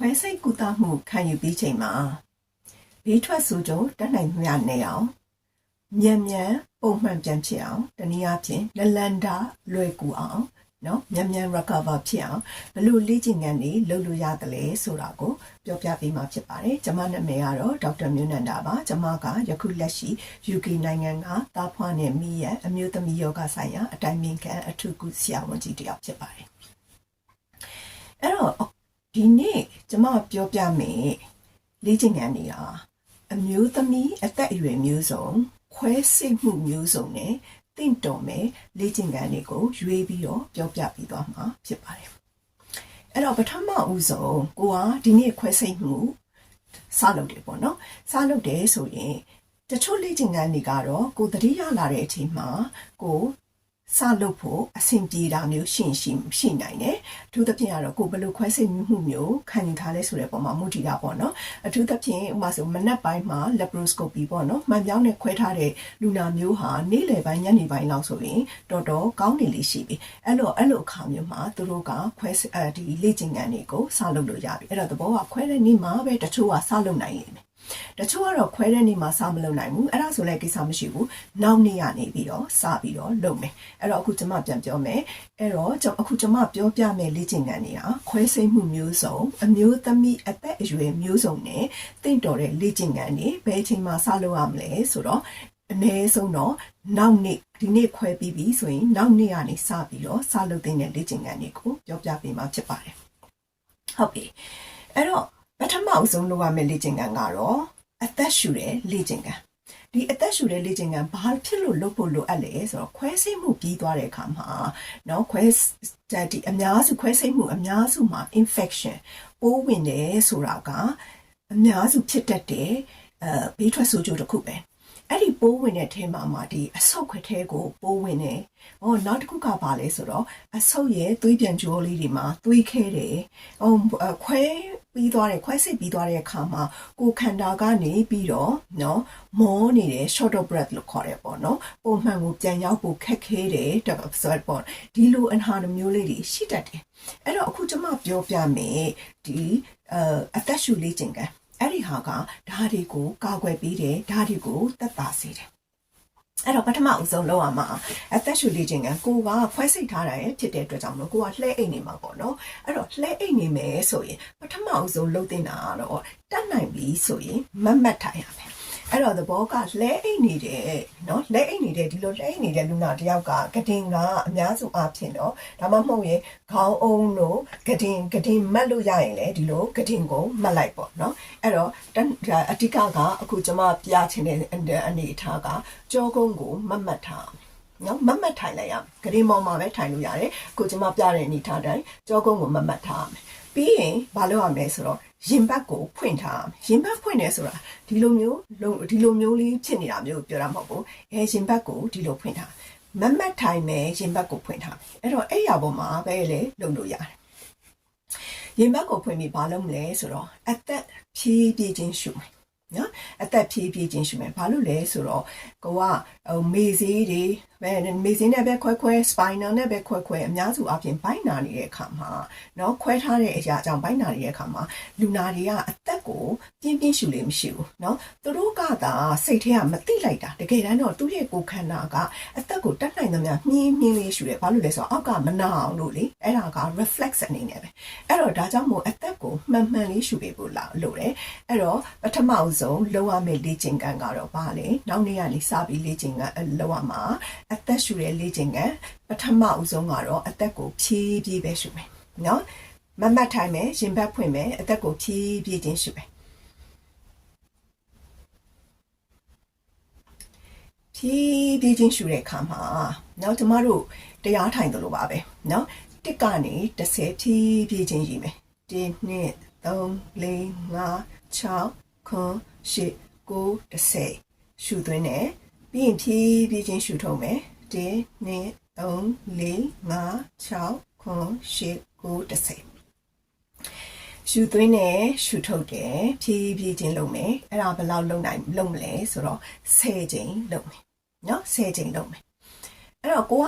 ခွဲစိတ်ကုသမှုခံယူပြီးချိန်မှာဘေးထွက်ဆိုးကျိုးတက်နိုင်မြနေအောင်မြန်ပုံမှန်ပြန်ဖြစ်အောင်တနည်းအားဖြင့်လလန်တာလွယ်ကူအောင်နော်မြန် recover ဖြစ်အောင်ဘယ်လိုလေ့ကျင့်ခန်းတွေလုပ်လို့ရတယ်လဲဆိုတာကိုပြောပြပေးမှာဖြစ်ပါတယ်။ကျွန်မနာမည်ကတော့ဒေါက်တာမျိုးနန္ဒာပါ။ကျွန်မကယခုလက်ရှိ UK နိုင်ငံကသားဖွားနဲ့မိရဲ့အမျိုးသမီးယောဂဆိုင်ရာအတိုင်ပင်ခံအထူးကုဆရာဝန်ကြီးတစ်ယောက်ဖြစ်ပါတယ်။အဲ့တော့ဒီနေ့ကျွန်မပြောပြမယ်လေ့ကျင့်ခန်းတွေက အမျိုးသမီးအသက်အရွယ်မျိုးစုံခွဲစိတ်မှုမျိုးစုံနဲ့တင့်တော်မယ်လေ့ကျင့်ခန်းတွေကိုရွေးပြီးတော့ပြောပြပြီးသွားမှာဖြစ်ပါတယ်။အဲ့တော့ပထမဦးဆုံးကိုကဒီနေ့ခွဲစိတ်မှုစလုပ်တယ်ပေါ့နော်။စလုပ်တယ်ဆိုရင်တချို့လေ့ကျင့်ခန်းတွေကတော့ကိုသတိရလာတဲ့အချိန်မှာကိုစလုပ်ဖို့အဆင်ပြေတာမျိုးရှိနိုင်တယ်။အထူးသဖြင့်ကတော့ကိုဘယ်လိုခွဲစိတ်မှုမျိုးခံယူထားလဲဆိုတဲ့ပုံမှာမူတည်တာပေါ့နော်။အထူးသဖြင့်ဥပမာဆိုမနက်ပိုင်းမှာ laparoscopy ပေါ့နော်။မှန်ပြောင်းနဲ့ခွဲထားတဲ့လူနာမျိုးဟာနေ့လယ်ပိုင်းညနေပိုင်းလောက်ဆိုရင်တော်ကောင်းနေလေရှိပြီ။အဲ့လိုအခါမျိုးမှာသူတို့ကဒီလေ့ကျင့်ခန်းတွေကိုစလုပ်လို့ရပြီ။အဲ့တော့သဘောကခွဲတဲ့နေ့မှာပဲတချို့ကစလုပ်နိုင်လိမ့်မယ်။တချို့ကတော့ခွဲတဲ့နေ့မှာစမလုပ်နိုင်ဘူး။အဲ့ဒါဆိုလည်းကိစ္စမရှိဘူး။နောက်နေ့ကနေပြီးတော့စပြီးတော့လုပ်မယ်။အဲ့တော့အခုကျွန်မပြန်ပြောမယ်။အဲ့တော့အခုကျွန်မပြောပြမယ်လေ့ကျင့်ခန်းတွေကခွဲစိတ်မှုမျိုးစုံအမျိုးသမီးအသက်အရွယ်မျိုးစုံနဲ့တင့်တော်တဲ့လေ့ကျင့်ခန်းတွေဘယ်အချိန်မှာစလုပ်ရမလဲဆိုတော့အနည်းဆုံးတော့နောက်နေ့ဒီနေ့ခွဲပြီးပြီဆိုရင်နောက်နေ့ကနေစပြီးတော့စလုပ်တဲ့လေ့ကျင့်ခန်းတွေကိုပြောပြပေးမှာဖြစ်ပါတယ်။ဟုတ်ပြီ။အဲ့တော့ပထမအဆုံးလုပ်ရမယ့်လေ့ကျင့်ခန်းကတော့အသက်ရှူတဲ့လေ့ကျင့်ခန်းဒီအသက်ရှူတဲ့လေ့ကျင့်ခန်းဘာဖြစ်လို့လုပ်ဖို့လိုအပ်လဲဆိုတော့ခွဲစိတ်မှုပြီးသွားတဲ့အခါမှာเนาะဒီအများစုခွဲစိတ်မှုအများစုမှာ infection ပိုးဝင်တယ်ဆိုတာကအများစုဖြစ်တတ်တဲ့ဘေးထွက်ဆိုးကျိုးတစ်ခုပဲအဲ့ဒီပိုးဝင်တဲ့ထဲမှာဒီအဆုတ်ခွဲထဲကိုပိုးဝင်တယ်။နောက်တစ်ခုကပါလဲဆိုတော့အဆုတ်ရဲ့သွေးပြန်ကြောလေးတွေမှာသွေးခဲတယ်။ခွဲပြီးသွားတယ်ခွဲစိတ်ပြီးသွားတဲ့အခါမှာကိုယ်ခန္ဓာကနေပြီးတော့နော်မောနေတယ် short of breath လို့ခေါ်တယ်ပေါ့နော်။ပုံမှန်ကိုပြန်ရောက်ဖို့ခက်ခဲတယ်ဆိုတော့ဒီလိုအနာမျိုးလေးတွေရှိတတ်တယ်။အဲ့တော့အခုကျွန်မပြောပြမယ်ဒီအသက်ရှူလေ့ကျင့်ခန်းအဲ့ဒီဟာကဓာတ်တွေကိုကာကွယ်ပေးတယ်ဓာတ်တွေကိုသက်သာစေတယ်အဲ့တော့ပထမအဆုံးလောက်ရမှာအသက်ရှူလေ့ကျင့်ခန်းကိုကခွဲစိတ်ထားတာရဲ့ဖြစ်တဲ့အတွက်ကြောင့်လို့ကိုကလှဲအိတ်နေမှာပေါ့နော်အဲ့တော့လှဲအိတ်နေမယ်ဆိုရင်ပထမအဆုံးလှုပ်တင်တာကတော့တတ်နိုင်ပြီဆိုရင်မတ်ထိုင်ရမယ်အဲ့တော့သဘောကလှဲအိတ်နေတဲ့နော်လှဲအိတ်နေတဲ့ဒီလိုလှဲအိတ်နေတဲ့လူနာတယောက်ကကတင်ကအများစုအားဖြင့်တော့ဒါမှမဟုတ်ရင်ခေါင်းအုံးတို့ကတင်မတ်လို့ရရင်လေဒီလိုကတင်ကိုမတ်လိုက်ပေါ့နော်အဲ့တော့အတိကကအခုကျွန်မပြချင်တဲ့အနေအထားကကြောကုန်းကိုမတ်ထားနော်မတ်ထိုင်လိုက်ရကတင်ပေါ်မှာပဲထိုင်လို့ရတယ်အခုကျွန်မပြတဲ့အနေထားတိုင်းကြောကုန်းကိုမတ်ထားရမယ်ပြီးရင်ဘာလုပ်ရမလဲဆိုတော့ရင်ဘတ်ကိုဖွင့်ထားရင်ဘတ်ဖွင့်နေဆိုတာဒီလိုမျိုးလေးဖြစ်နေတာမျိုးပြောတာမဟုတ်ဘူးရင်ဘတ်ကိုဒီလိုဖွင့်ထားမတ်ထိုင်မယ်ရင်ဘတ်ကိုဖွင့်ထားအဲ့တော့အဲ့ရပေါ်မှာပဲလေလုပ်လို့ရတယ်ရင်ဘတ်ကိုဖွင့်ပြီးဘာလုပ်မလဲဆိုတော့အသက်ဖြည်းဖြည်းချင်းရှုမယ်နော်အသက်ဖြည်းဖြည်းချင်းရှုမယ်ဘာလို့လဲဆိုတော့ကိုကမေဈေးတွေမေဈေးနဲ့ပဲခွဲ spinal နဲ့ပဲခွဲအများစုအပြင်ဘိုင်းနာနေတဲ့အခါမှာနော်ခွဲထားတဲ့အရာကြောင့်ဘိုင်းနာနေတဲ့အခါမှာလူနာတွေကအသက်ကိုပြင်းရှုလေမရှိဘူးနော်သူတို့ကသာစိတ်ထဲကမသိလိုက်တာတကယ်တမ်းတော့သူ့ရဲ့ကိုယ်ခန္ဓာကအသက်ကိုတတ်နိုင်သမျှမြင်းလေးရှုတယ်ဘာလို့လဲဆိုတော့အောက်ကမနာအောင်လို့လေအဲ့ဒါက reflex အနေနဲ့ပဲအဲ့တော့ဒါကြောင့်မို့အသက်ကိုမှန်လေးရှုပေးဖို့လိုတယ်အဲ့တော့ပထမဆုံးလုပ်ရမယ့်လေ့ကျင့်ခန်းကတော့ဘာလဲနောက်နေ့ကနေစပြီးလေ့ကျင့်ခန်းလုပ်ရမှာအသက်ရှူတဲ့လေ့ကျင့်ခန်းပထမဦးဆုံးကတော့အသက်ကိုဖြည်းဖြည်းပဲရှူမယ်နော်မတ်ထိုင်မယ်ရင်ဘတ်ဖွင့်မယ်အသက်ကိုဖြည်းဖြည်းချင်းရှူမယ်ဖြည်းဖြည်းချင်းရှူတဲ့အခါမှာနော်ကျမတို့တရားထိုင်သလိုပါပဲနော်တစ်ကနေ30ဖြည်းဖြည်းချင်းရည်မယ်1 2 3 4 5 6 9 10ရှူသွင်းတယ်ပြီးရင်ဖြည်းဖြည်းချင်းရှူထုတ်မယ်1 2 3 4 5 6 9 10ရှူသွင်းတယ်ရှူထုတ်တယ်ဖြည်းဖြည်းချင်းလုပ်မယ်အဲ့ဒါဘယ်လောက်လုပ်မလဲဆိုတော့10ချိန်လုပ်မယ်နော်10ချိန်လုပ်မယ်အဲ့တော့ကိုက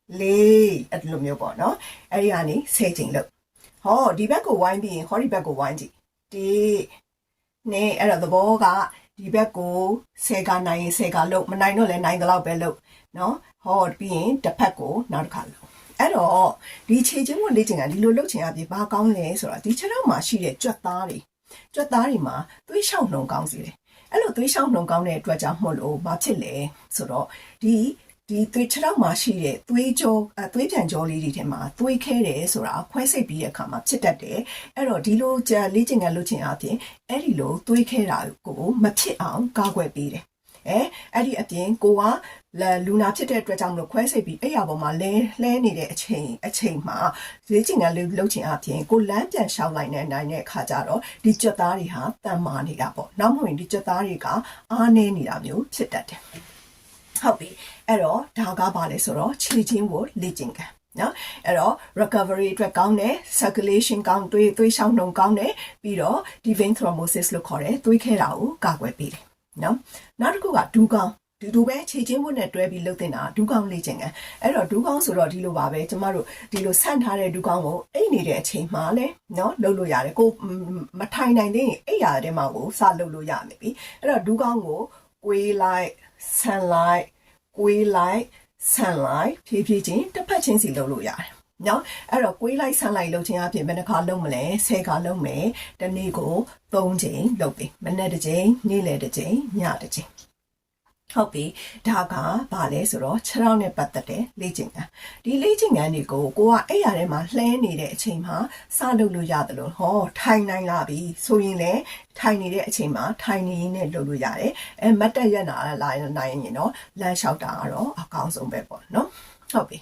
4အဲ့လိုမျိုးပေါ့နော်အဲ့ဒီကနေ10ချိန်လုပ်ဟောဒီဘက်ကိုဝိုင်းပြီးရင်ဟောဒီဘက်ကိုဝိုင်းကြည့်1နဲ့အဲ့တော့သဘောကဒီဘက်ကို10ကနိုင်ရင်10ကလုပ်မနိုင်တော့လဲနိုင်တော့ပဲလုပ်နော်ဟောပြီးရင်တစ်ဖက်ကိုနောက်တစ်ခါလုပ်အဲ့တော့ဒီခြေချင်းဝင်လေ့ကျင့်ကဒီလိုလုပ်ချင်အပြင်ဘာကောင်းလဲဆိုတော့ဒီခြေထောက်မှာရှိတဲ့ကြွက်သားတွေမှာသွေးလျှောက်နှုံကောင်းစေတယ်အဲ့လိုသွေးလျှောက်နှုံကောင်းတဲ့အတွက်ကြောင့်မို့လို့ဘာဖြစ်လဲဆိုတော့ဒီသွေးခြေထောက်မှာရှိတဲ့သွေးပြန်ကြောလေးတွေထဲမှာသွေးခဲတယ်ဆိုတာခွဲစိတ်ပြီးတဲ့အခါမှာဖြစ်တတ်တယ်အဲ့တော့ဒီလိုလေ့ကျင့်ခန်းလုပ်ခြင်းအပြင်အဲ့ဒီလိုသွေးခဲတာကိုမဖြစ်အောင်ကာကွယ်ပေးတယ်အဲ့ဒီအပြင်ကိုကလူနာဖြစ်တဲ့အတွက်ကြောင့်မလို့ခွဲစိတ်ပြီးအဲ့ရပေါ်မှာလဲနေတဲ့အချိန်မှာလေ့ကျင့်ခန်းလုပ်ခြင်းအပြင်ကိုလမ်းပြန်ရှောင်နိုင်တဲ့အခါကျတော့ဒီကြွက်သားတွေဟာတန်မာနေတာပေါ့နောက်မှရင်ဒီကြွက်သားတွေကအားနည်းနေတာမျိုးဖြစ်တတ်တယ် ဟုတ်ပြီအဲ့တော့ဒါကပါလဲဆိုတော့ခြေချင်းကိုလေ့ကျင့်ခန်းနော်အဲ့တော့ recovery အတွက်ကောင်းတယ် circulation ကောင်းသွေးရှောင်နှုန်းကောင်းတယ်ပြီးတော့ vein thrombosis လို့ခေါ်တယ်သွေးခဲတာကိုကာကွယ်ပေးတယ်နော်နောက်တစ်ခုကဒူးကောင်းဒီပဲခြေချင်းဖို့နဲ့တွဲပြီးလှုပ်တင်တာဒူးကောင်းလေ့ကျင့်ခန်းအဲ့တော့ဒူးကောင်းဆိုတော့ဒီလိုပါပဲကျမတို့ဒီလိုဆန့်ထားတဲ့ဒူးကောင်းကိုအိတ်နေတဲ့အချိန်မှာလဲနော်လှုပ်လို့ရတယ်ကိုမထိုင်နိုင်သေးရင်အိတ်ရတဲ့မှာကိုစလှုပ်လို့ရမယ်ပြီအဲ့တော့ဒူးကောင်းကိုကွေးလိုက်ဆန့်လိုက်ကွေးလိုက်ဆန့်လိုက်ဖြည်းဖြည်းချင်းတစ်ဖက်ချင်းစီလှုပ်လို့ရတယ်နော်အဲ့တော့ကွေးလိုက်ဆန့်လိုက်လှုပ်ခြင်းအပြင်ဘယ်နှခါလှုပ်မလဲ10ခါလှုပ်မယ်တနေ့ကို3ချိန်လှုပ်ပြီမနေ့တစ်ချိန်နေ့လယ်တစ်ချိန်ညတစ်ချိန်ဟုတ်ပြီဒါကဘာလဲဆိုတော့ခြေထောက်နဲ့ပတ်သက်တဲ့လေ့ကျင့်ခန်းဒီလေ့ကျင့်ခန်းတွေကိုကိုကအဲ့ရထဲမှာလှဲနေတဲ့အချိန်မှာစလုပ်လို့ရတယ်လို့ဟောထိုင်နိုင်လာပြီဆိုရင်လည်းထိုင်နေတဲ့အချိန်မှာထိုင်နေရင်းနဲ့လုပ်လို့ရတယ်မတ်တက်ရက်နာလာနိုင်ရင်တော့လမ်းလျှောက်တာကတော့အကောင်းဆုံးပဲပေါ့နော်ဟုတ်ပြီ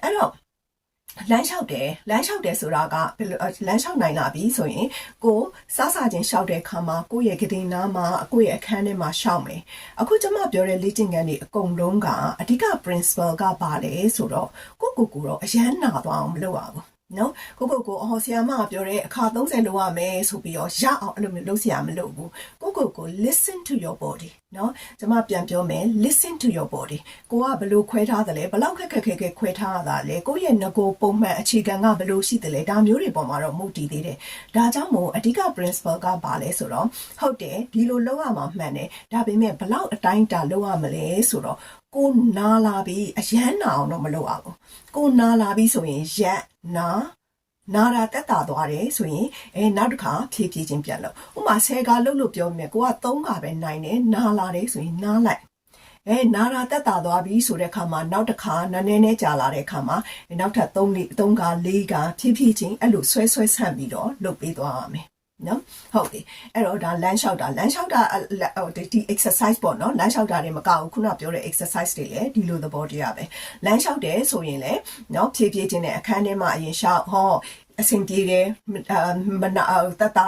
အဲ့တော့လမ်းလျှောက်တယ်ဆိုတာကဘယ်လိုလမ်းလျှောက်နိုင်လာပြီဆိုရင်ကိုစားချင်းလျှောက်တဲ့ခါမှာကိုယ့်ရဲ့ကတိနားမှာကိုယ့်ရဲ့အခန်းထဲမှာရှောက်မယ်အခုကျွန်မပြောတဲ့လေ့ကျင့်ခန်းတွေအကုန်လုံးကအဓိက principle ကပါလေဆိုတော့ကိုတော့အရန်နာသွားအောင်မလုပ်ရဘူးနော်ကိုဆရာမပြောတဲ့အခါ30လုပ်ရမယ်ဆိုပြီးတော့ရအောင်အဲ့လိုမျိုးလုပ်စရာမလိုဘူးကို listen to your body နော်ကျွန်မပြန်ပြောမယ် listen to your body ကိုကဘယ်လိုခွဲထားသလဲဘယ်လောက်ခက်ခွဲထားတာလဲကိုရဲ့ငကိုပုံမှန်အခြေခံကဘယ်လိုရှိသလဲဒါမျိုးတွေပေါ်မှာတော့မူတည်သေးတယ်ဒါကြောင့်မို့အဓိက principle ကပါလဲဆိုတော့ဟုတ်တယ်ဒီလိုလုပ်ရမှာမှန်တယ်ဒါပေမဲ့ဘယ်လောက်အတိုင်းတာလုပ်ရမလဲဆိုတော့ကိုနာလာပြီးအရန်နာအောင်တော့မလုပ်ရဘူးကိုနာလာပြီးဆိုရင်ရက်နာတာတက်တာသွားတယ်ဆိုရင်နောက်တစ်ခါဖြည်းဖြည်းချင်းပြန်လုပ်ဥပမာ10ခါလုပ်လို့ပြောမယ်ကိုက3ခါပဲနိုင်တယ်နာလာတယ်ဆိုရင်နားလိုက်နာတာတက်တာသွားပြီဆိုတဲ့အခါမှာနောက်တစ်ခါနည်းနည်းကြာလာတဲ့အခါမှာနောက်ထပ်3ခါ4ခါဖြည်းဖြည်းချင်းအဲ့လိုဆွဲဆန့်ပြီးတော့လုပ်ပေးသွားရမယ်နော်ဟုတ်ပြီအဲ့တော့ဒါလမ်းလျှောက်တာဒီ exercise ပေါ့နော်လမ်းလျှောက်တာတွေမကဘူးခုနပြောတဲ့ exercise တွေလည်းဒီလိုသဘောတရားပဲလမ်းလျှောက်တယ်ဆိုရင်လည်းနော်ဖြည်းဖြည်းချင်းနဲ့အခန်းထဲမှာအရင်လျှောက်ဟောအဆင်ပြေတယ်မနာတတ်တာ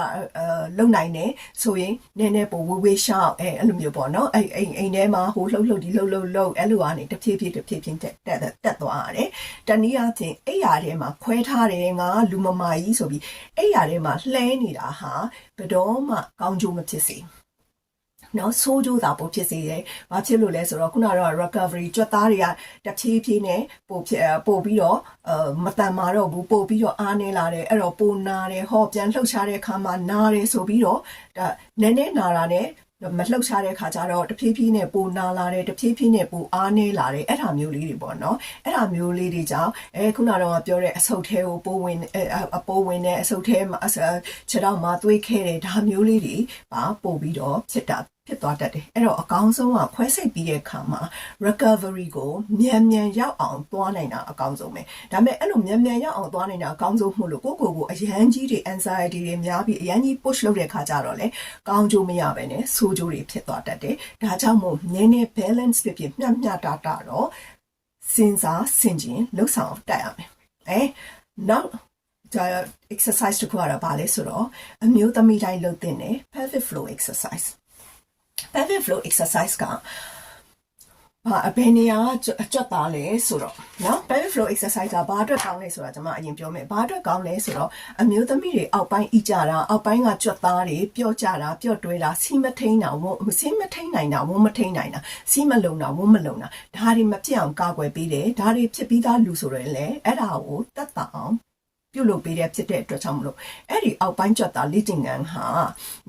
လုံနိုင်တယ်ဆိုရင်နည်းနည်းပိုဝေးရှောက်အဲ့လိုမျိုးပေါ့နော်အိမ်ထဲမှာဟိုလှုပ်ဒီလှုပ်အဲ့လိုကနေတဖြည်းဖြည်းတက်သွားရတယ်တနည်းအားဖြင့်အဲ့ရထဲမှာခွဲထားတယ်ငါလူမမာကြီးဆိုပြီးအဲ့ရထဲမှာလှဲနေတာဟာဘယ်တော့မှကောင်းကျိုးမဖြစ်စေနော်ဆိုးကျိုးသာပိုဖြစ်စေတယ်။ဘာဖြစ်လို့လဲဆိုတော့ခုနကတော့ recovery ကြွက်သားတွေကတဖြည်းဖြည်းနဲ့ပိုပြီးတော့မတန်မာတော့ဘူးပို့ပြီးတော့အားနေလာတယ်အဲ့တော့ပိုနာတယ်ဟောပြန်လှုပ်ရှားတဲ့အခါမှာနာတယ်ဆိုပြီးတော့ဒါနည်းနည်းနာတာနဲ့မလှုပ်ရှားတဲ့ခါကျတော့တဖြည်းဖြည်းနဲ့ပိုနာလာတယ်တဖြည်းဖြည်းနဲ့ပိုအားနေလာတယ်အဲ့ဒါမျိုးလေးတွေပေါ့နော်အဲ့ဒါမျိုးလေးတွေကြောင့်ခုနကတော့ပြောတဲ့အဆုတ်ထဲကိုပိုးဝင်တဲ့အဆုတ်ထဲမှာခြေထောက်မှာသွေးခဲတယ်ဒါမျိုးလေးတွေပါပို့ပြီးတော့ဖြစ်သွားတတ်တယ်အဲ့တော့အကောင်းဆုံးကခွဲစိတ်ပြီးတဲ့အခါမှာ recovery ကိုမြန်ရောက်အောင်သွားနိုင်တာအကောင်းဆုံးပဲဒါပေမဲ့အဲ့လိုမြန်ရောက်အောင်သွားနိုင်တာအကောင်းဆုံးမှုလို့ကိုအရန်ကြီးတွေ anxiety တွေများပြီးအရန်ကြီး push လုပ်တဲ့အခါကျတော့လေကောင်းကျိုးမရဘဲနဲ့ဆိုးကျိုးတွေဖြစ်သွားတတ်တယ်ဒါကြောင့်မို့နည်းနည်း balance ဖြစ်မျှတာတော့စဉ်းစားဆင်ခြင်လှုပ်ဆောင်တတ်ရမယ်နောက်exercise တခုကတော့ဘာလဲဆိုတော့အမျိုးသမီးတိုင်းလုပ်တဲ့ pelvic floor exercise pelvic floor exercise ကဘယ်နေရာကြွက်သားလဲဆိုတော့နော် pelvic floor exercise ကဘာအတွက်ကောင်းလဲဆိုတာကျွန်မအရင်ပြောမယ်ဘာအတွက်ကောင်းလဲဆိုတော့အမျိုးသမီးတွေအောက်ပိုင်းအီကြတာအောက်ပိုင်းကကြွက်သားတွေပျော့ကြတာပျော့တွဲတာစီးမထိန်တာစီးမထိန်နိုင်တာဝန်းမထိန်နိုင်တာစီးမလုံတာဝန်းမလုံတာဒါတွေမဖြစ်အောင်ကာကွယ်ပေးတယ်ဒါတွေဖြစ်ပြီးသားလူဆိုရင်လည်းအဲ့ဒါကိုတတ်တာအောင်ပြုလုပ်ပေးတဲ့ဖြစ်တဲ့အတွက်ကြောင့်မလို့အဲ့ဒီအောက်ပိုင်းကြွက်သားလေ့ကျင့်ခန်းဟာ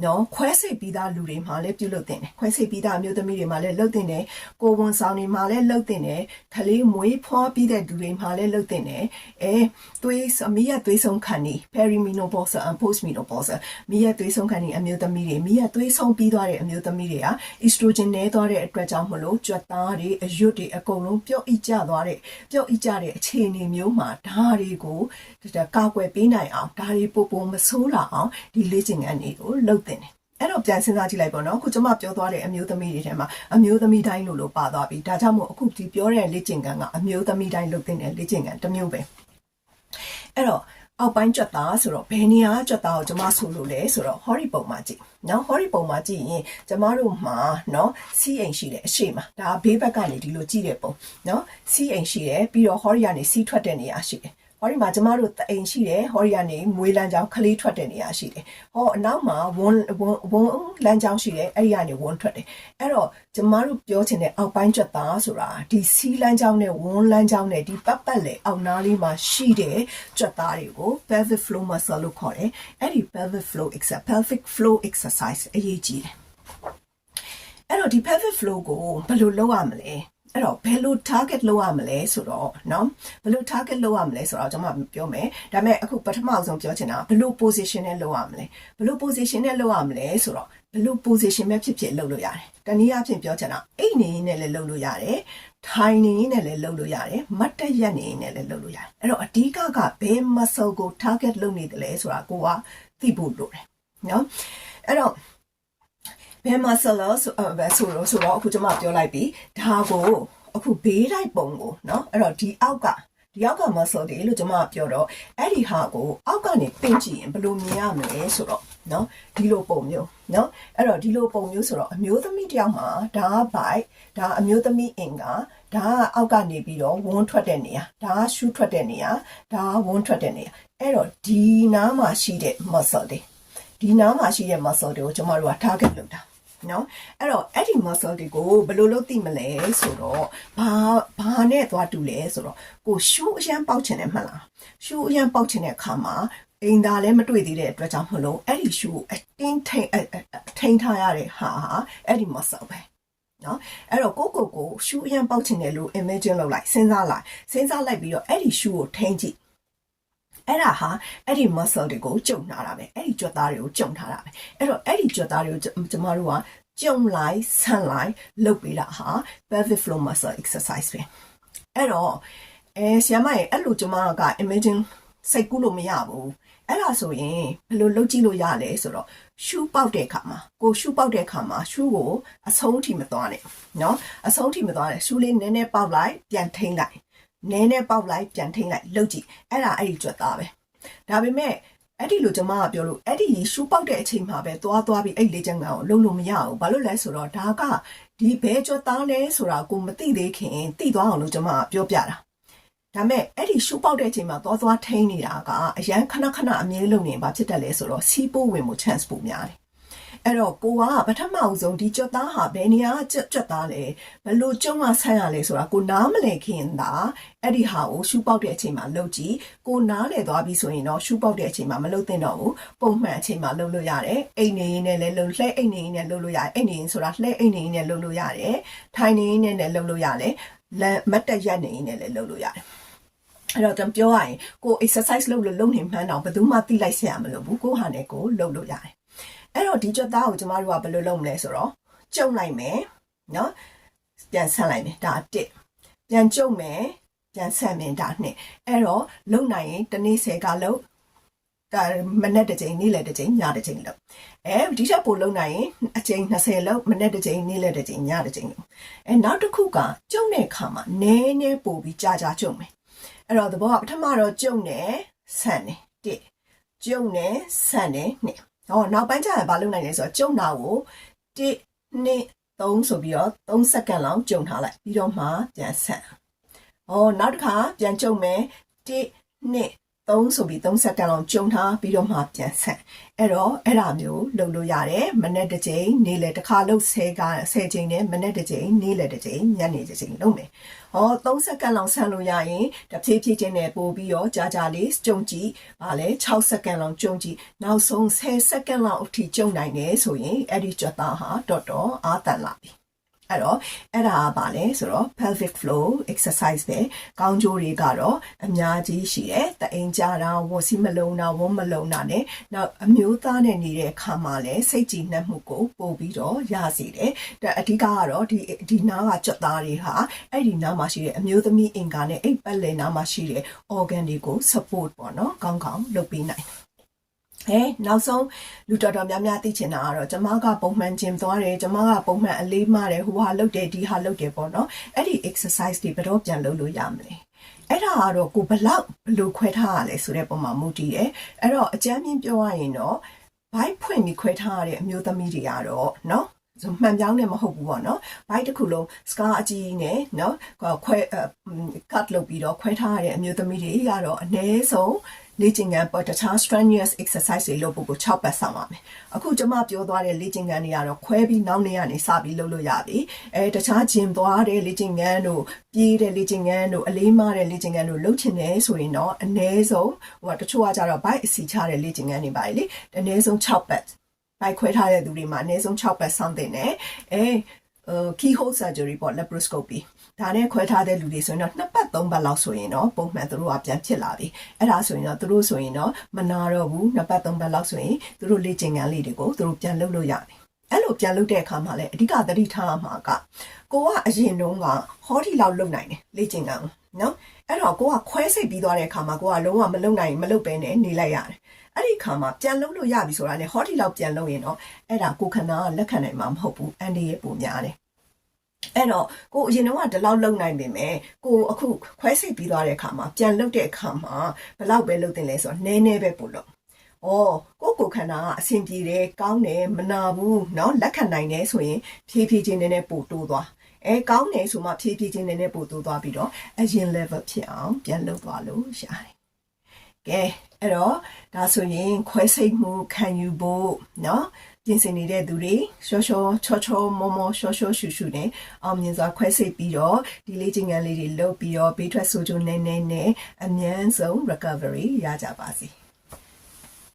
နော်ခွဲစိတ်ပြီးသားလူတွေမှာလည်းပြုလုပ်တင်တယ်ခွဲစိတ်ပြီးသားအမျိုးသမီးတွေမှာလည်းလုပ်တင်တယ်ကိုဝန်ဆောင်တွေမှာလည်းလုပ်တင်တယ်ခလေးမွေးဖွားပြီးတဲ့လူတွေမှာလည်းလုပ်တင်တယ်သွေးအမိရသွေးဆုံးခံနေ perimenopause and postmenopause မိရသွေးဆုံးခံနေအမျိုးသမီးတွေမိရသွေးဆုံးပြီးသွားတဲ့အမျိုးသမီးတွေက estrogen နည်းသွားတဲ့အတွက်ကြောင့်မလို့ကြွက်သားတွေအရွတ်တွေအကုန်လုံးပျော့အိကျတဲ့အခြေအနေမျိုးမှာဒါတွေကိုကာကွယ်ပေးနိုင်အောင်ဒါတွေပိုမဆိုးလာအောင်ဒီလေ့ကျင့်ခန်းတွေကိုလုပ်သင့်တယ်အဲ့တော့ပြန်စဉ်းစားကြည့်လိုက်ပေါ့နော်အခုကျွန်မပြောသွားတဲ့အမျိုးသမီးတွေထဲမှာအမျိုးသမီးတိုင်းလို့ပါသွားပြီဒါကြောင့်မို့အခုဒီပြောတဲ့လေ့ကျင့်ခန်းကအမျိုးသမီးတိုင်းလုပ်သင့်တဲ့လေ့ကျင့်ခန်းတစ်မျိုးပဲအဲ့တော့ အောက်ပိုင်းကြွက်သားဆိုတော့ဘယ်နေရာကြွက်သားကိုကျမဆိုလို့လဲဆိုတော့ hori ပုံမှာကြည့်နော် hori ပုံမှာကြည့်ရင်ကျမတို့မှာနော် C အိမ်ရှိတယ်အရှိမှာဒါဘေးဘက်ကနေဒီလိုကြည့်တဲ့ပုံနော် C အိမ်ရှိတယ်ပြီးတော့ hori ကနေ C ထွက်တဲ့နေရာရှိတယ်ဟောဒီမှာကျမတို့အိမ်ရှိတယ်ဟောဒီကနေမွေးလမ်းကြောင်းခလေးထွက်တဲ့နေရာရှိတယ်ဟောအနောက်မှာဝန်းလမ်းကြောင်းရှိတယ်အဲ့ဒီကနေဝန်းထွက်တယ်အဲ့တော့ကျမတို့ပြောချင်တဲ့အောက်ပိုင်းကြွက်သားဆိုတာဒီစီးလမ်းကြောင်းနဲ့ဝန်းလမ်းကြောင်းနဲ့ဒီပတ်ပတ်လေအောက်နားလေးမှာရှိတဲ့ကြွက်သားတွေကို pelvic floor muscle လို့ခေါ်တယ်အဲ့ဒီ pelvic floor exercise အရေးကြီးတယ်အဲ့တော့ဒီ pelvic floor ကိုဘယ်လိုလုပ်ရမလဲအဲ့တော့ဘယ်လို target လုပ်ရမလဲဆိုတော့เนาะဘယ်လို target လုပ်ရမလဲဆိုတော့ကျွန်မပြောမယ်ဒါပေမဲ့အခုပထမအောင်ဆုံးပြောချင်တာဘယ်လို position နဲ့လုပ်ရမလဲဘယ်လို position နဲ့လုပ်ရမလဲဆိုတော့ဘယ်လို position ပဲဖြစ်ဖြစ်လုပ်လို့ရတယ်တနည်းအားဖြင့်ပြောချင်တာအိတ်နေရင်းနဲ့လည်းလုပ်လို့ရတယ်ထိုင်နေရင်းနဲ့လည်းလုပ်လို့ရတယ်မတ်တက်ရက်နေရင်းနဲ့လည်းလုပ်လို့ရတယ်အဲ့တော့အဓိကကဘယ် muscle ကို target လုပ်နေတယ်လဲဆိုတာကိုကသိဖို့လိုတယ်เนาะအဲ့တော့ဘယ်မှာဆိုတော့အခုကျွန်မပြောလိုက်ပြီဒါကိုအခုဘေးလိုက်ပုံကိုเนาะအဲ့တော့ဒီအောက်က muscle တွေလို့ကျွန်မပြောတော့အဲ့ဒီဟာကိုအောက်ကနေပင့်ကြည့်ရင်ဘယ်လိုမြင်ရမလဲဆိုတော့เนาะဒီလိုပုံမျိုးเนาะအဲ့တော့ဒီလိုပုံမျိုးဆိုတော့အမျိုးသမီးတယောက်မှာဒါက bite ဒါအမျိုးသမီးအင်္ဂါဒါကအောက်ကနေပြီးတော့ဝန်းထွက်တဲ့နေရာဒါကရှူးထွက်တဲ့နေရာဒါကဝန်းထွက်တဲ့နေရာအဲ့တော့ဒီနားမှာရှိတဲ့ muscle တွေဒီနားမှာရှိတဲ့ muscle တွေကိုကျွန်မတို့က target လုပ်တာနော်အဲ့တော့အဲ့ဒီ muscle တွေကိုဘယ်လိုလုပ်သိမလဲဆိုတော့ဘာနဲ့သွားတူလဲဆိုတော့ကိုရှူးအရန်ပေါက်ချင်တယ်မှတ်လားရှူးအရန်ပေါက်ချင်တဲ့အခါမှာအင်သာလည်းမတွေ့သေးတဲ့အတွက်ကြောင့်မလို့အဲ့ဒီရှူးကိုအတင်းထိန်ထားရတဲ့ဟာအဲ့ဒီ muscle ပဲနော်အဲ့တော့ကိုရှူးအရန်ပေါက်ချင်တယ်လို့ imagine လုပ်လိုက်စဉ်းစားလိုက်ပြီးတော့အဲ့ဒီရှူးကိုထိန်ကြည့်အဲ့ဒါဟာအဲ့ဒီ muscle တွေကိုကျုံထားတာပဲအဲ့ဒီကြွက်သားတွေကိုကျုံထားတာပဲအဲ့တော့အဲ့ဒီကြွက်သားတွေကိုကျမတို့ကကျုံလိုက်ဆန့်လိုက်လုပ်ပေးတာဟာ pelvic floor muscle exercise ပဲအဲ့တော့ဆရာမရဲ့အဲ့လိုကျမက imagine စိတ်ကူးလို့မရဘူးအဲ့ဒါဆိုရင်ဘယ်လိုလုပ်ကြည့်လို့ရလဲဆိုတော့ရှူးပေါက်တဲ့အခါမှာရှူးကိုအဆုံးထိမသွားနဲ့နော်အဆုံးထိမသွားနဲ့ရှူးလေးနည်းနည်းပေါက်လိုက်ပြန်ထိန်းလိုက်နည်းနည်းပေါက်လိုက်ပြန်ထိန်းလိုက်လုပ်ကြည့်အဲ့ဒါအဲ့ဒီကြွက်သားပဲဒါပေမဲ့အဲ့ဒီလိုကျမကပြောလို့အဲ့ဒီရှူးပေါက်တဲ့အချိန်မှာပဲသွားပြီးအဲ့လေ့ကျင့်ခန်းကိုလုပ်လို့မရဘူးဘာလို့လဲဆိုတော့ဒါကဒီဘဲကြွက်သားလဲဆိုတာကိုမသိသေးခင်သိသွားအောင်လို့ကျမကပြောပြတာဒါမဲ့အဲ့ဒီရှူးပေါက်တဲ့အချိန်မှာသွားထိန်းနေတာကအရန်ခဏအမြဲလုပ်နေဘာဖြစ်တတ်လဲဆိုတော့စီးပိုးဝင်မှု chance ပိုများတယ်အဲ့တော့ကိုကပထမအဆုံးဒီကြွက်သားဟာဘယ်နေရာကြွက်သားလဲဘယ်လိုကျုံဆန်းရလဲဆိုတာကိုနားမလည်ခင်သာအဲ့ဒီဟာကိုရှူးပေါက်တဲ့အချိန်မှာလုပ်ကြည့်ကိုနားလည်သွားပြီဆိုရင်တော့ရှူးပေါက်တဲ့အချိန်မှာမလုပ်သင့်တော့ဘူးပုံမှန်အချိန်မှာလုပ်လို့ရတယ်အိတ်နေရင်းနဲ့လည်းလှဲအိတ်နေရင်းနဲ့လုပ်လို့ရတယ်အိတ်နေရင်းဆိုတာလှဲအိတ်နေရင်းနဲ့လုပ်လို့ရတယ်ထိုင်နေရင်းနဲ့လည်းလုပ်လို့ရတယ်မတ်တက်ရက်နေရင်းနဲ့လည်းလုပ်လို့ရတယ်အဲ့တော့ပြောရရင်ကို exercise လုပ်နေမှန်းတော့ဘယ်သူမှသိလိုက်ဆရာမလို့ဘူးကိုဟာနဲ့ကိုလုပ်လို့ရတယ်အဲ့တော့ဒီကြွက်သားကိုကျမတို့ကဘယ်လိုလုပ်မလဲဆိုတော့ကျုံလိုက်မယ်နော်ပြန်ဆန့်လိုက်မယ်ဒါ1ပြန်ကျုံမယ်ပြန်ဆန့်မယ်ဒါ2အဲ့တော့လုံနိုင်ရင်တစ်နေ့10ကလုပ်ဒါမနေ့တစ်ချိန်နေ့လယ်တစ်ချိန်ညတစ်ချိန်လုပ်ဒီချက်ပို့လုံနိုင်ရင်အချိန်20လုပ်မနေ့တစ်ချိန်နေ့လယ်တစ်ချိန်ညတစ်ချိန်လုပ်နောက်တစ်ခုကကျုံတဲ့အခါမှာနည်းနည်းပို့ပြီးကြာကျုံမယ်အဲ့တော့သဘောကပထမတော့ကျုံတယ်ဆန့်တယ်1ကျုံတယ်ဆန့်တယ်2နောက်ပိုင်းကျရင်ဘာလုပ်နိုင်လဲဆိုတော့ကျုံတာကို1 2 3ဆိုပြီးတော့3စက္ကန့်လောက်ကျုံထားလိုက်ပြီးတော့မှပြန်ဆက်နောက်တစ်ခါပြန်ကျုံမယ်1 2 3ဆိုပြီး3စက္ကန့်လောက်ကျုံထားပြီးတော့မှပြန်ဆက်အဲ့တော့အဲ့ဒါမျိုးလုပ်လို့ရတယ်မနေ့တစ်ချိန်နေ့လယ်တစ်ခါလုပ်10ချိန်နဲ့မနေ့တစ်ချိန်နေ့လယ်တစ်ချိန်ညနေတစ်ချိန်လုပ်မယ်3စက္ကန့်လောက်ဆန်းလို့ရရင်တစ်ဖြည်းဖြည်းချင်းနဲ့ပို့ပြီးတော့ကြာလေးကျုံကြည့်ဗာလဲ6စက္ကန့်လောက်ကျုံကြည့်နောက်ဆုံး10စက္ကန့်လောက်အထိကျုံနိုင်တယ်ဆိုရင်အဲ့ဒီကြွက်သားဟာတော်အားတန်လာပြီအဲ့တော့အဲ့ဒါကဘာလဲဆိုတော့ pelvic floor exercise ပဲကောင်းကျိုးတွေကတော့အများကြီးရှိတယ်တအိမ်ကြတာဝစီမလုံးတာဝန်းမလုံးတာနဲ့နောက်အမျိုးသားနဲ့နေတဲ့အခါမှာလည်းစိတ်ကြည်နှက်မှုကိုပို့ပြီးတော့ရစေတယ်အဓိကကတော့ဒီနားကကြွက်သားတွေဟာအဲ့ဒီနားမှာရှိတဲ့အမျိုးသမီးအင်္ဂါနဲ့အိပ်ပတ်လည်နားမှာရှိတဲ့ organ တွေကို support ပေါ့နော်ကောင်းလုပ်ပေးနိုင်နောက်ဆုံးလူတော်များများသိချင်တာကတော့ကျမကပုံမှန်ဂျင်သွားတယ်ကျမကပုံမှန်အလေးမတယ်ဟိုဟာလုပ်တယ်ဒီဟာလုပ်တယ်ပေါ့နော်အဲ့ဒီ exercise တွေဘယ်တော့ပြန်လုပ်လို့ရမလဲ အဲ့ဒါကတော့ကိုဘလောက်ဘလို့ခွဲထားရလဲဆိုတဲ့ပုံမှာမူတည်တယ်အဲ့တော့အကြမ်းမြင်ပြောရရင်တော့ဘိုက်ဖွင့်ပြီးခွဲထားရတဲ့အမျိုးသမီးတွေကတော့နော်မှန်ပြောင်းနေမဟုတ်ဘူးပေါ့နော်ဘိုက်တစ်ခုလုံး scar အကြီးနဲ့နော်ခွဲ cut လုပ်ပြီးတော့ခွဲထားရတဲ့အမျိုးသမီးတွေကတော့အနည်းဆုံးလေ့ကျင့်ခန်းပေါ်တခြား strenuous exercise တွေလုပ်ဖို့ကို6ပတ်ဆောင်ပါမယ်အခုကျွန်မပြောသွားတဲ့လေ့ကျင့်ခန်းတွေကတော့ခွဲပြီးနောက်နေ့ကနေစပြီးလုပ်လို့ရပြီတခြား gym သွားတဲ့လေ့ကျင့်ခန်းတို့ပြေးတဲ့လေ့ကျင့်ခန်းတို့အလေးမားတဲ့လေ့ကျင့်ခန်းတို့လုပ်ချင်တယ်ဆိုရင်တော့အနည်းဆုံးတချို့ကကြတော့ bike အစီချတဲ့လေ့ကျင့်ခန်းတွေပါလေအနည်းဆုံး6ပတ်ဘိုက်ခွဲထားတဲ့သူတွေမှာအနည်းဆုံး6ပတ်ဆောင်တင်တယ်keyhole surgery ပေါ့ laparoscopy ဒါနဲ့ခွဲထားတဲ့လူတွေဆိုရင်တော့2ပတ်3ပတ်လောက်ဆိုရင်တော့ပုံမှန်သူတို့ကပြန်ဖြစ်လာပြီအဲ့ဒါဆိုရင်တော့သူတို့ဆိုရင်တော့မနာတော့ဘူး2ပတ်3ပတ်လောက်ဆိုရင်သူတို့လေ့ကျင့်ခန်းလေးတွေကိုသူတို့ပြန်လုပ်လို့ရပြီအဲ့လိုပြန်လုပ်တဲ့အခါမှာလည်းအဓိကသတိထားမှာကကိုကအရင်တုန်းကဟောဒီလောက်လုပ်နိုင်တယ်လေ့ကျင့်ခန်းနော်အဲ့တော့ကိုကခွဲစိတ်ပြီးသွားတဲ့အခါမှာကိုကလုံးဝမလုပ်နိုင်မလုပ်ပဲနဲ့နေလိုက်ရတယ်အဲ့ဒီခါမှာပြန်လုပ်လို့ရပြီဆိုတာနဲ့ဟောဒီလောက်ပြန်လုပ်ရင်တော့အဲ့ဒါကိုခန္ဓာကလက်ခံနိုင်မှာမဟုတ်ဘူးအန်ဒီရဲ့ပုံများတယ်အဲ့တော့ကိုအရင်တော့ဒီလောက်လုံနိုင်ပေမဲ့ကိုအခုခွဲစိတ်ပြီးသွားတဲ့အခါမှာပြန်လုပ်တဲ့အခါမှာဘယ်လောက်ပဲလုပ်တင်လဲဆိုတော့နည်းနည်းပဲပို့လို့ကိုခန္ဓာကအဆင်ပြေတယ်ကောင်းတယ်မနာဘူးเนาะလက်ခံနိုင်တယ်ဆိုရင်ဖြည်းဖြည်းချင်းနည်းနည်းပို့တိုးသွားကောင်းတယ်ဆိုမှဖြည်းဖြည်းချင်းနည်းနည်းပို့တိုးသွားပြီးတော့အရင် level ဖြစ်အောင်ပြန်လုပ်သွားလို့ရတယ်ကဲအဲ့တော့ဒါဆိုရင်ခွဲစိတ်မှုခံယူဖို့เนาะပြင်ဆင်နေတဲ့သူတွေရှော့ချောမောမောရှော့ရှူနဲ့အောင်မြင်စွာခွဲစိတ်ပြီးတော့ဒီလေ့ကျင့်ခန်းလေးတွေလုပ်ပြီးတော့ဘေးထွက်ဆိုးကျိုးနည်းနည်းနဲ့အမြန်ဆုံး recovery ရကြပါစေ